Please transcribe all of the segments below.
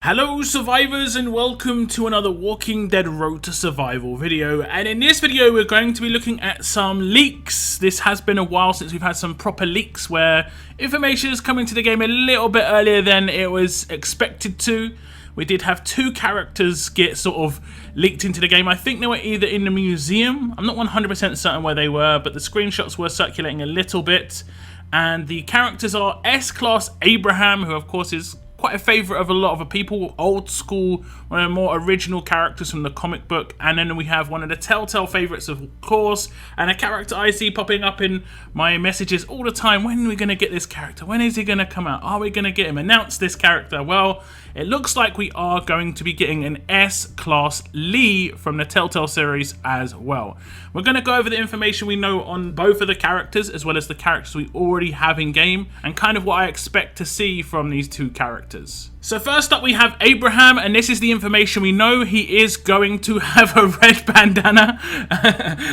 Hello survivors and welcome to another Walking Dead Road to Survival video, and in this video we're going to be looking at some leaks. This has been a while since we've had some proper leaks where information has come into the game a little bit earlier than it was expected to. We did have two characters get sort of leaked into the game. I think they were either in the museum, I'm not 100% certain where they were, but the screenshots were circulating a little bit. And the characters are S-Class Abraham, who of course is quite a favourite of a lot of people, old school, one of the more original characters from the comic book. And then we have one of the Telltale favourites, of course, and a character I see popping up in my messages all the time. When are we going to get this character? When is he going to come out? Are we going to get him? Announce this character. Well, it looks like we are going to be getting an S-Class Lee from the Telltale series as well. We're going to go over the information we know on both of the characters, as well as the characters we already have in game, and kind of what I expect to see from these two characters. So first up we have Abraham, and this is the information we know. He is going to have a red bandana.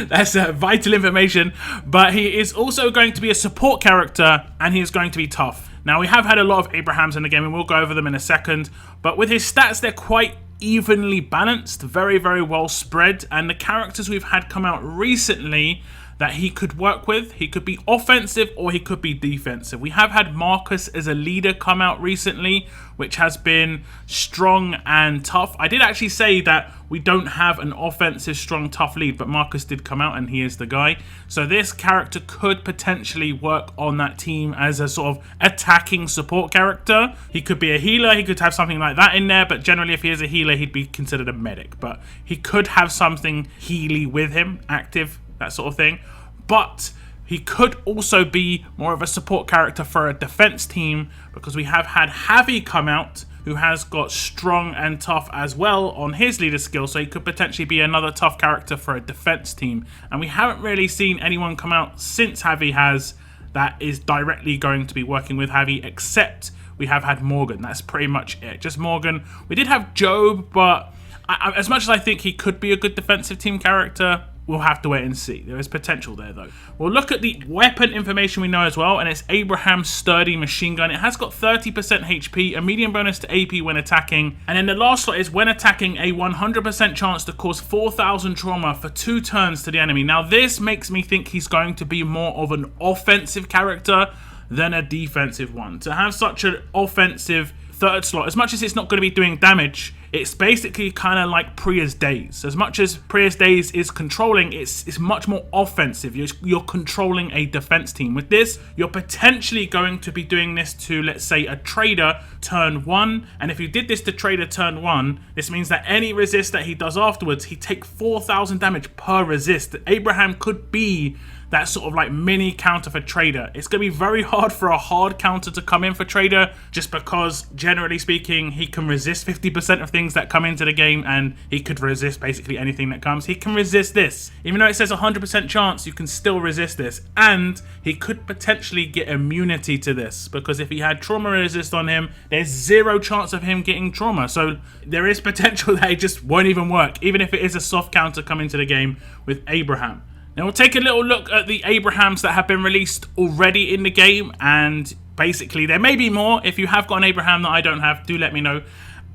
That's vital information. But he is also going to be a support character, and he is going to be tough. Now, we have had a lot of Abrahams in the game, and we'll go over them in a second. But with his stats, they're quite evenly balanced, very, very well spread. And the characters we've had come out recently that he could work with, he could be offensive or he could be defensive. We have had Marcus as a leader come out recently, which has been strong and tough. I did actually say that we don't have an offensive, strong, tough lead, but Marcus did come out and he is the guy. So this character could potentially work on that team as a sort of attacking support character. He could be a healer, he could have something like that in there, but generally if he is a healer, he'd be considered a medic. But he could have something healy with him, active, that sort of thing. But he could also be more of a support character for a defense team, because we have had Javi come out, who has got strong and tough as well on his leader skill, so he could potentially be another tough character for a defense team. And we haven't really seen anyone come out since Javi has that is directly going to be working with Javi, except we have had Morgan. That's pretty much it, just Morgan. We did have Job, but as much as I think he could be a good defensive team character, we'll have to wait and see. There is potential there, though. We'll look at the weapon information we know as well, and it's Abraham's sturdy machine gun. It has got 30% HP, a medium bonus to AP when attacking, and then the last slot is when attacking, a 100% chance to cause 4,000 trauma for 2 turns to the enemy. Now, this makes me think he's going to be more of an offensive character than a defensive one. To have such an offensive third slot, as much as it's not going to be doing damage, it's basically kind of like Priya's Days. As much as Priya's Days is controlling, it's much more offensive. You're controlling a defense team. With this, you're potentially going to be doing this to, let's say, a trader turn 1. And if you did this to trader turn 1, this means that any resist that he does afterwards, he takes 4,000 damage per resist. Abraham could be that sort of like mini counter for trader. It's going to be very hard for a hard counter to come in for trader, just because generally speaking he can resist 50% of things that come into the game, and he could resist basically anything that comes. He can resist this. Even though it says 100% chance, you can still resist this, and he could potentially get immunity to this, because if he had trauma resist on him, there's 0 chance of him getting trauma. So there is potential that it just won't even work, even if it is a soft counter coming to the game with Abraham. Now we'll take a little look at the Abrahams that have been released already in the game, and basically there may be more. If you have got an Abraham that I don't have, do let me know.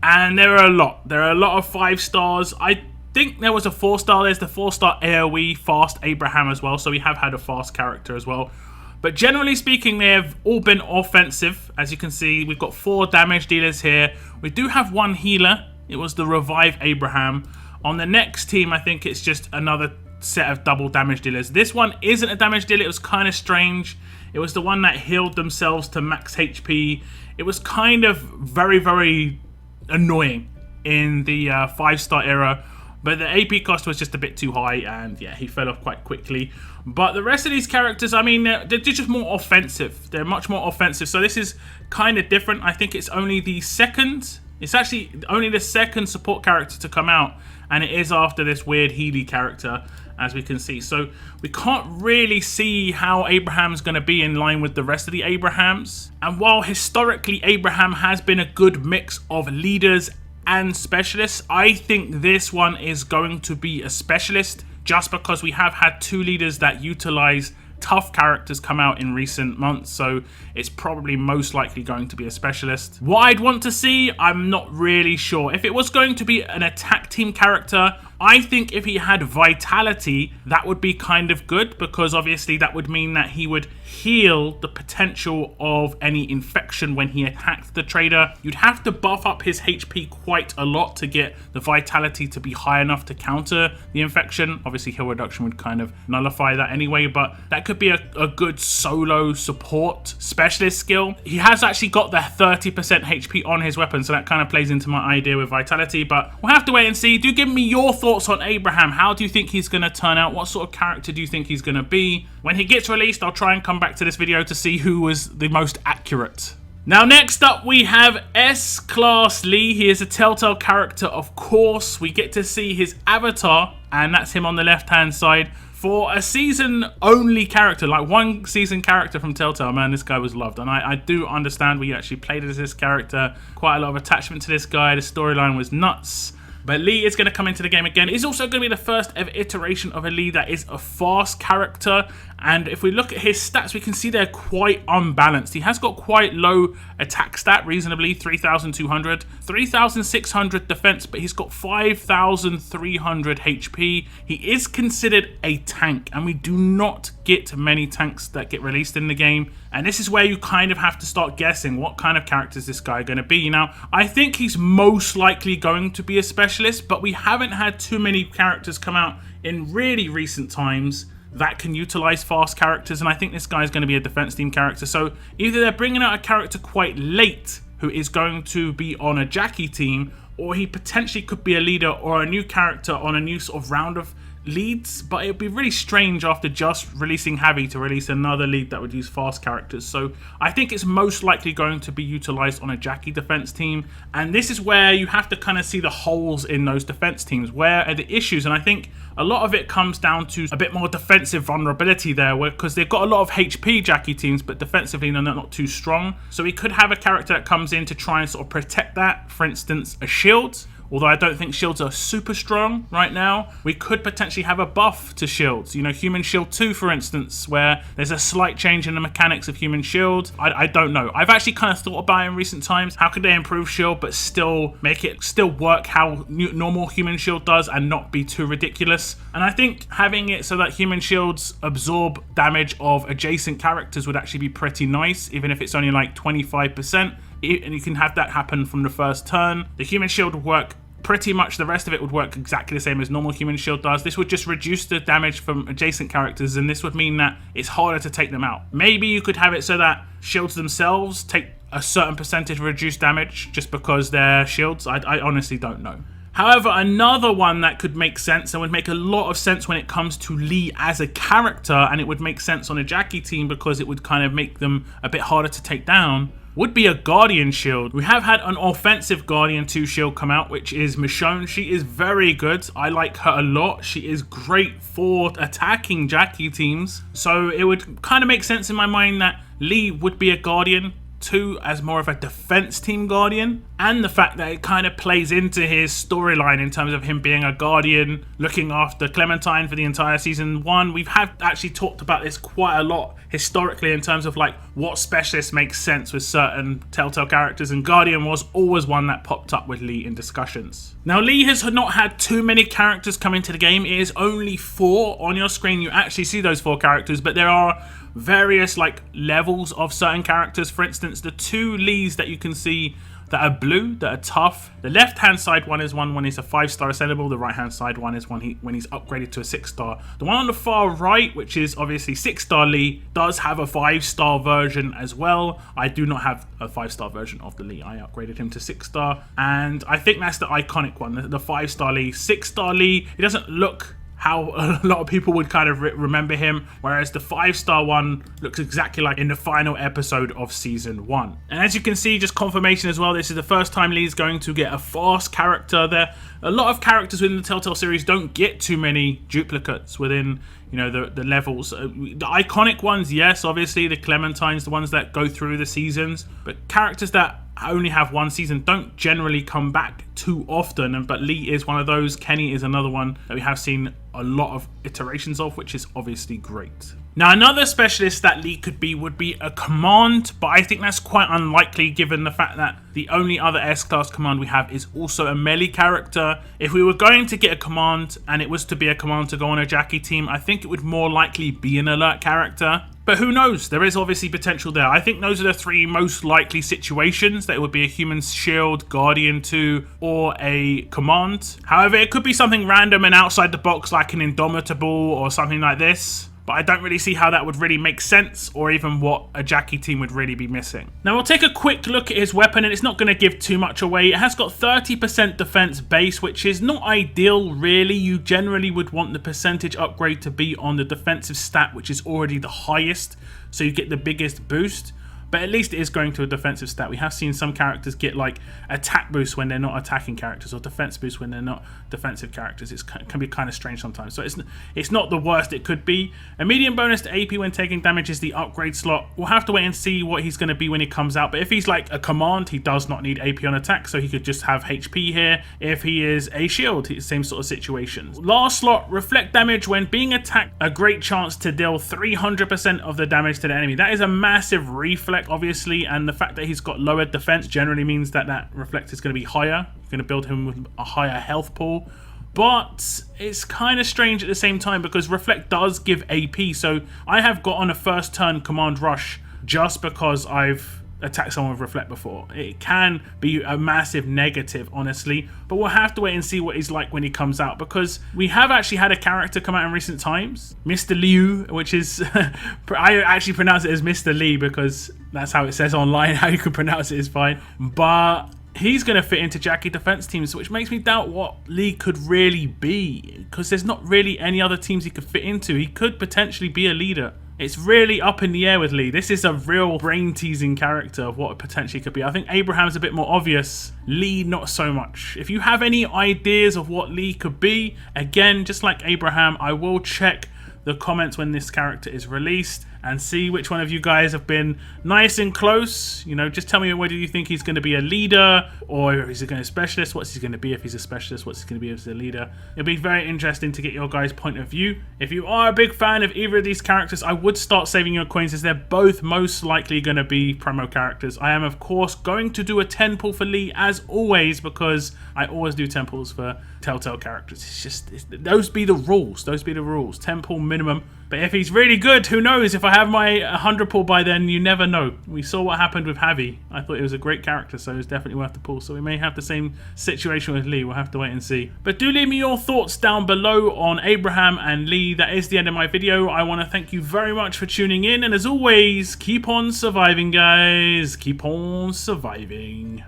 And there are a lot. There are a lot of 5 stars. I think there was a 4-star. There's the 4-star AoE fast Abraham as well, so we have had a fast character as well. But generally speaking, they have all been offensive. As you can see, we've got 4 damage dealers here. We do have 1 healer. It was the Revive Abraham. On the next team, I think it's just another set of double damage dealers. This one isn't a damage dealer. It was kind of strange. It was the one that healed themselves to max HP. It was kind of very, very annoying in the 5-star era, but the AP cost was just a bit too high, and yeah, he fell off quite quickly. But the rest of these characters, I mean, they're just more offensive. They're much more offensive, so this is kind of different. I think it's only the second, it's actually only the second support character to come out, and it is after this weird Healy character, as we can see. So we can't really see how Abraham's going to be in line with the rest of the Abrahams. And while historically Abraham has been a good mix of leaders and specialists, I think this one is going to be a specialist, just because we have had 2 leaders that utilize tough characters come out in recent months, so it's probably most likely going to be a specialist. What I'd want to see, I'm not really sure. If it was going to be an attack team character, I think if he had vitality, that would be kind of good, because obviously that would mean that he would heal the potential of any infection when he attacked the trader. You'd have to buff up his HP quite a lot to get the vitality to be high enough to counter the infection. Obviously heal reduction would kind of nullify that anyway, but that could be a good solo support specialist skill. He has actually got the 30% HP on his weapon, so that kind of plays into my idea with vitality, but we'll have to wait and see. Do give me your thoughts on Abraham. How do you think he's going to turn out? What sort of character do you think he's going to be? When he gets released, I'll try and come back to this video to see who was the most accurate. Now, next up, we have S-Class Lee. He is a Telltale character, of course. We get to see his avatar, and that's him on the left-hand side. For a season-only character, like one season character from Telltale, man, this guy was loved. And I do understand we actually played as this character. Quite a lot of attachment to this guy. The storyline was nuts. But Lee is going to come into the game again. He's also going to be the first ever iteration of a Lee that is a fast character. And if we look at his stats, we can see they're quite unbalanced. He has got quite low attack stat, reasonably, 3,200. 3,600 defense, but he's got 5,300 HP. He is considered a tank, and we do not get many tanks that get released in the game. And this is where you kind of have to start guessing what kind of character is this guy going to be. Now, I think he's most likely going to be a specialist, but we haven't had too many characters come out in really recent times that can utilize fast characters, and I think this guy is going to be a defense team character. So either they're bringing out a character quite late who is going to be on a Jackie team, or he potentially could be a leader or a new character on a new sort of round of leads. But it would be really strange after just releasing Javi to release another lead that would use fast characters. So I think it's most likely going to be utilized on a Jackie defense team, and this is where you have to kind of see the holes in those defense teams. Where are the issues? And I think a lot of it comes down to a bit more defensive vulnerability there, because they've got a lot of HP Jackie teams, but defensively they're not too strong. So we could have a character that comes in to try and sort of protect that. For instance, a shield. Although I don't think shields are super strong right now, we could potentially have a buff to shields. You know, Human Shield 2, for instance, where there's a slight change in the mechanics of Human Shield. I don't know. I've actually kind of thought about it in recent times. How could they improve shield, but still make it still work how normal Human Shield does and not be too ridiculous? And I think having it so that Human Shields absorb damage of adjacent characters would actually be pretty nice, even if it's only like 25%. And you can have that happen from the first turn. The Human Shield would work pretty much, the rest of it would work exactly the same as normal Human Shield does. This would just reduce the damage from adjacent characters, and this would mean that it's harder to take them out. Maybe you could have it so that shields themselves take a certain percentage of reduced damage just because they're shields. I honestly don't know. However, another one that could make sense and would make a lot of sense when it comes to Lee as a character, and it would make sense on a Jackie team because it would kind of make them a bit harder to take down, would be a Guardian shield. We have had an offensive Guardian 2 shield come out, which is Michonne. She is very good. I like her a lot. She is great for attacking Jackie teams. So it would kind of make sense in my mind that Lee would be a Guardian 2 as more of a defense team Guardian, and the fact that it kind of plays into his storyline in terms of him being a Guardian looking after Clementine for the entire season 1. We've actually talked about this quite a lot historically in terms of like what specialist makes sense with certain Telltale characters, and Guardian was always one that popped up with Lee in discussions. Now, Lee has not had too many characters come into the game. It is only 4 on your screen. You actually see those 4 characters, but there are various like levels of certain characters. For instance, the 2 Lees that you can see that are blue, that are tough. The left hand side one is one when he's a 5-star ascendable. The right hand side one is when he's upgraded to a 6-star. The one on the far right, which is obviously 6-star Lee, does have a 5-star version as well. I do not have a 5-star version of the Lee. I upgraded him to 6-star, and I think that's the iconic one, the 5-star Lee. 6-star Lee, he doesn't look how a lot of people would kind of remember him, whereas the 5-star one looks exactly like in the final episode of season 1. And as you can see, just confirmation as well, this is the first time Lee's going to get a fast character. There, a lot of characters within the Telltale series don't get too many duplicates within, you know, the levels. The iconic ones, yes, obviously the Clementines, the ones that go through the seasons, but characters that only have one season don't generally come back too often. But Lee is one of those. Kenny is another one that we have seen a lot of iterations of, which is obviously great. Now, another specialist that Lee could be would be a command, but I think that's quite unlikely given the fact that the only other S-class command we have is also a melee character. If we were going to get a command and it was to be a command to go on a Jackie team, I think it would more likely be an alert character. But who knows? There is obviously potential there. I think those are the three most likely situations, that it would be a human shield, Guardian 2, or a command. However, it could be something random and outside the box like an Indomitable or something like this. But I don't really see how that would really make sense, or even what a Jackie team would really be missing. Now we'll take a quick look at his weapon, and it's not going to give too much away. It has got 30% defense base, which is not ideal really. You generally would want the percentage upgrade to be on the defensive stat, which is already the highest, so you get the biggest boost. But at least it is going to a defensive stat. We have seen some characters get like attack boost when they're not attacking characters, or defense boost when they're not defensive characters. It can be kind of strange sometimes. So it's not the worst it could be. A medium bonus to AP when taking damage is the upgrade slot. We'll have to wait and see what he's going to be when he comes out. But if he's like a command, he does not need AP on attack, so he could just have HP here. If he is a shield, same sort of situation. Last slot, reflect damage when being attacked. A great chance to deal 300% of the damage to the enemy. That is a massive reflect, obviously, and the fact that he's got lower defense generally means that that reflect is going to be higher. You're going to build him with a higher health pool, but it's kind of strange at the same time because reflect does give AP. So I have got on a first turn command rush just because I've attacked someone with reflect before. It can be a massive negative, honestly, but we'll have to wait and see what he's like when he comes out, because we have actually had a character come out in recent times, Mr. Liu, which is I actually pronounce it as Mr. Lee because that's how it says online. How you can pronounce it is fine, but he's going to fit into Jackie defense teams, which makes me doubt what Lee could really be, because there's not really any other teams he could fit into. He could potentially be a leader. It's really up in the air with Lee. This is a real brain-teasing character of what it potentially could be. I think Abraham's a bit more obvious. Lee, not so much. If you have any ideas of what Lee could be, again, just like Abraham, I will check the comments when this character is released and see which one of you guys have been nice and close. You know, just tell me whether you think he's going to be a leader or is he going to be a specialist. What's he going to be if he's a specialist? What's he going to be if he's a leader? It'll be very interesting to get your guys' point of view. If you are a big fan of either of these characters, I would start saving your coins as they're both most likely going to be promo characters. I am, of course, going to do a 10 pull for Lee as always, because I always do 10 pulls for Telltale characters. Those be the rules. Those be the rules. 10 pull minimum. But if he's really good, who knows? If I have my 100 pull by then, you never know. We saw what happened with Javi. I thought it was a great character, so it was definitely worth the pull. So we may have the same situation with Lee. We'll have to wait and see. But do leave me your thoughts down below on Abraham and Lee. That is the end of my video. I want to thank you very much for tuning in. And as always, keep on surviving, guys. Keep on surviving.